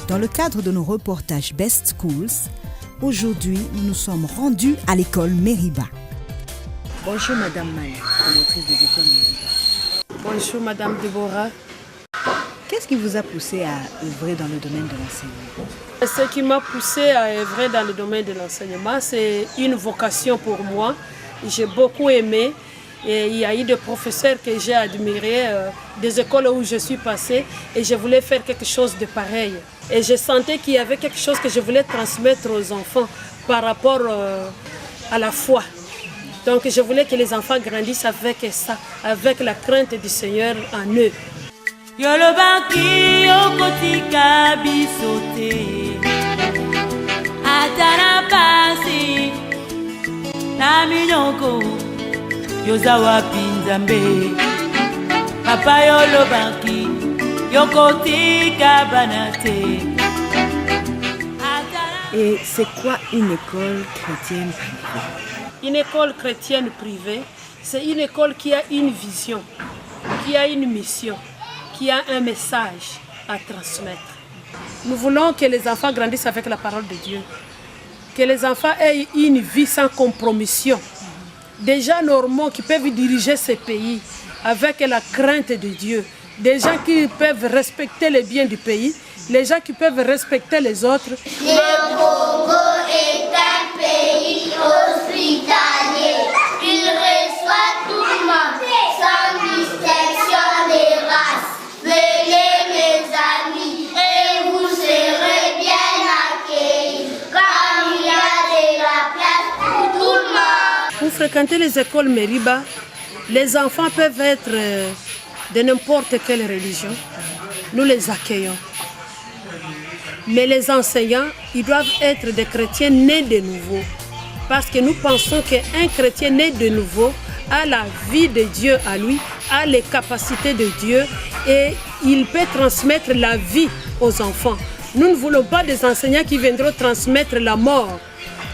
Dans le cadre de nos reportages Best Schools, aujourd'hui, nous nous sommes rendus à l'école Meriba. Bonjour Madame Maya, promotrice des écoles Meriba. Bonjour Madame Deborah. Qu'est-ce qui vous a poussé à œuvrer dans le domaine de l'enseignement? Ce qui m'a poussé à œuvrer dans le domaine de l'enseignement, c'est une vocation pour moi. J'ai beaucoup aimé. Et il y a eu des professeurs que j'ai admirés, des écoles où je suis passée, et je voulais faire quelque chose de pareil. Et je sentais qu'il y avait quelque chose que je voulais transmettre aux enfants par rapport à la foi. Donc je voulais que les enfants grandissent avec ça, avec la crainte du Seigneur en eux. Yolobaki yokotika bisote atana pasi na minoko yozawa pinzambe papa yolobaki yokotika banate. Et c'est quoi une école chrétienne privée? Une école chrétienne privée, c'est une école qui a une vision, qui a une mission, qui a un message à transmettre. Nous voulons que les enfants grandissent avec la parole de Dieu, que les enfants aient une vie sans compromission. Des gens normaux qui peuvent diriger ce pays avec la crainte de Dieu, des gens qui peuvent respecter les biens du pays, les gens qui peuvent respecter les autres. Le Congo est un pays hospitalier, il reçoit tout le monde, sans distinction des races. Venez mes amis et vous serez bien accueillis, car il y a de la place pour tout le monde. Pour fréquenter les écoles Meriba, les enfants peuvent être de n'importe quelle religion. Nous les accueillons. Mais les enseignants, ils doivent être des chrétiens nés de nouveau. Parce que nous pensons qu'un chrétien né de nouveau a la vie de Dieu à lui, a les capacités de Dieu et il peut transmettre la vie aux enfants. Nous ne voulons pas des enseignants qui viendront transmettre la mort,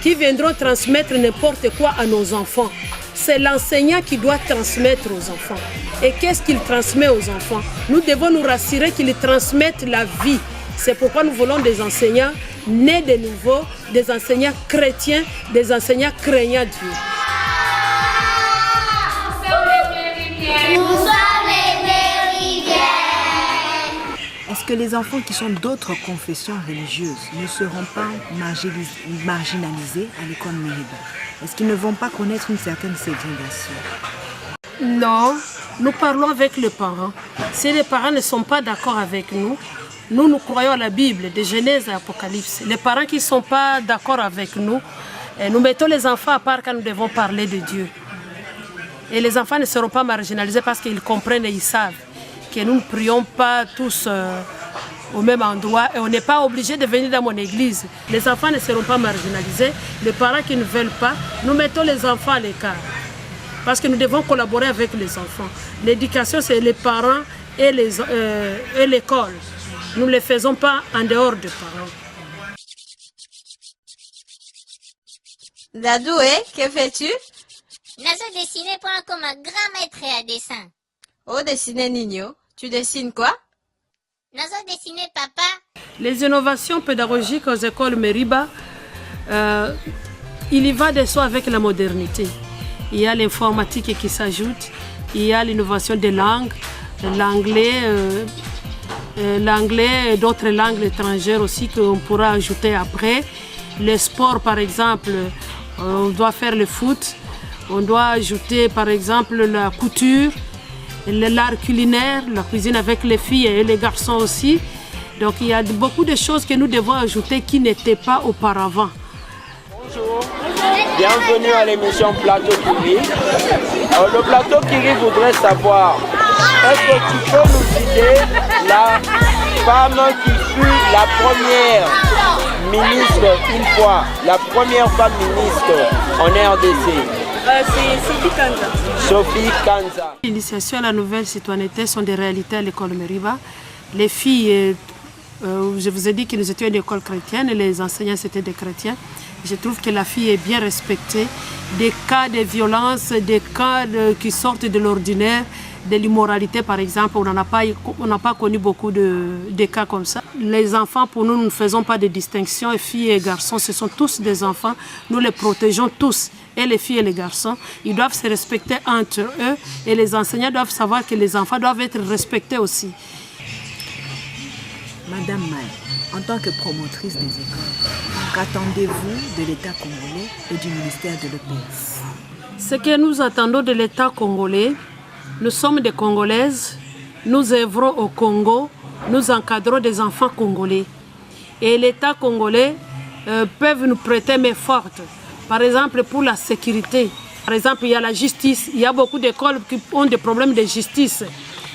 qui viendront transmettre n'importe quoi à nos enfants. C'est l'enseignant qui doit transmettre aux enfants. Et qu'est-ce qu'il transmet aux enfants? Nous devons nous rassurer qu'ils transmettent la vie. C'est pourquoi nous voulons des enseignants nés de nouveau, des enseignants chrétiens, des enseignants craignant Dieu. Nous sommes les Méridiens. Est-ce que les enfants qui sont d'autres confessions religieuses ne seront pas marginalisés à l'école Meriba? Est-ce qu'ils ne vont pas connaître une certaine ségrégation? Non, nous parlons avec les parents. Si les parents ne sont pas d'accord avec nous, nous croyons à la Bible, de Genèse à Apocalypse. Les parents qui ne sont pas d'accord avec nous, nous mettons les enfants à part quand nous devons parler de Dieu. Et les enfants ne seront pas marginalisés parce qu'ils comprennent et ils savent que nous ne prions pas tous au même endroit et on n'est pas obligé de venir dans mon église. Les enfants ne seront pas marginalisés. Les parents qui ne veulent pas, nous mettons les enfants à l'écart. Parce que nous devons collaborer avec les enfants. L'éducation, c'est les parents et l'école. Nous ne les faisons pas en dehors des parents. Dadoué, que fais-tu? Nazo dessiner pour comme un grand maître à dessin. Oh, dessiner Nino. Tu dessines quoi? Nazo dessiner papa. Les innovations pédagogiques aux écoles Meriba, il y va de soi avec la modernité. Il y a l'informatique qui s'ajoute, il y a l'innovation des langues, l'anglais et d'autres langues étrangères aussi qu'on pourra ajouter après. Le sport par exemple, on doit faire le foot, on doit ajouter par exemple la couture, l'art culinaire, la cuisine avec les filles et les garçons aussi. Donc il y a beaucoup de choses que nous devons ajouter qui n'étaient pas auparavant. Bonjour, bienvenue à l'émission Plateau Kiri. Le Plateau Kiri voudrait savoir, est-ce que tu peux nous citer la femme qui fut la première ministre une fois, la première femme ministre en RDC? C'est Sophie Kanza. Sophie Kanza. L'initiation à la nouvelle citoyenneté sont des réalités à l'école Meriba. Les filles, je vous ai dit que nous étions une école chrétienne et les enseignants c'était des chrétiens. Je trouve que la fille est bien respectée. Des cas de violence, des cas qui sortent de l'ordinaire, de l'immoralité, par exemple. On n'a pas connu beaucoup de cas comme ça. Les enfants, pour nous, nous ne faisons pas de distinction. Filles et garçons, ce sont tous des enfants. Nous les protégeons tous. Et les filles et les garçons, ils doivent se respecter entre eux. Et les enseignants doivent savoir que les enfants doivent être respectés aussi. Madame Maï, en tant que promotrice des écoles, qu'attendez-vous de l'État congolais et du ministère de l'EPS? Ce que nous attendons de l'État congolais, nous sommes des Congolaises, nous œuvrons au Congo, nous encadrons des enfants congolais. Et l'État congolais peut nous prêter main forte. Par exemple, pour la sécurité. Par exemple, il y a la justice. Il y a beaucoup d'écoles qui ont des problèmes de justice.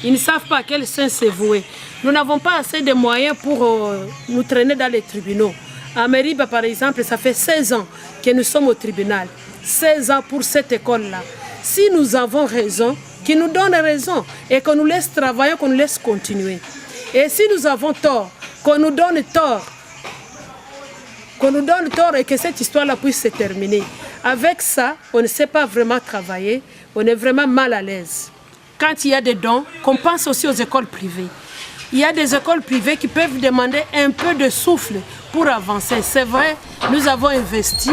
Ils ne savent pas à quel sens se vouer. Nous n'avons pas assez de moyens pour nous traîner dans les tribunaux. À Meriba, par exemple, ça fait 16 ans que nous sommes au tribunal. 16 ans pour cette école-là. Si nous avons raison, qu'ils nous donnent raison et qu'on nous laisse travailler, qu'on nous laisse continuer. Et si nous avons tort, qu'on nous donne tort. Qu'on nous donne tort et que cette histoire-là puisse se terminer. Avec ça, on ne sait pas vraiment travailler, on est vraiment mal à l'aise. Quand il y a des dons, qu'on pense aussi aux écoles privées. Il y a des écoles privées qui peuvent demander un peu de souffle pour avancer. C'est vrai, nous avons investi,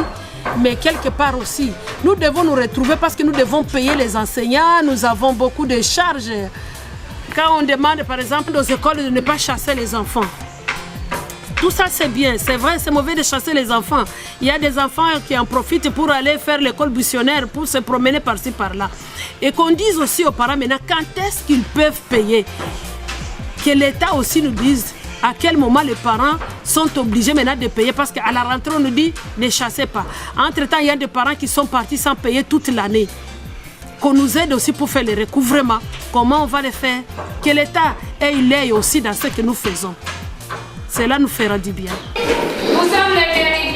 mais quelque part aussi, nous devons nous retrouver parce que nous devons payer les enseignants, nous avons beaucoup de charges. Quand on demande par exemple aux écoles de ne pas chasser les enfants, tout ça c'est bien, c'est vrai, c'est mauvais de chasser les enfants. Il y a des enfants qui en profitent pour aller faire l'école buissonnaire, pour se promener par-ci par-là. Et qu'on dise aussi aux parents maintenant quand est-ce qu'ils peuvent payer. Que l'État aussi nous dise à quel moment les parents sont obligés maintenant de payer parce qu'à la rentrée on nous dit ne chassez pas. Entre-temps il y a des parents qui sont partis sans payer toute l'année. Qu'on nous aide aussi pour faire le recouvrement. Comment on va le faire? Que l'État ait l'œil aussi dans ce que nous faisons. Cela nous fera du bien. Nous sommes les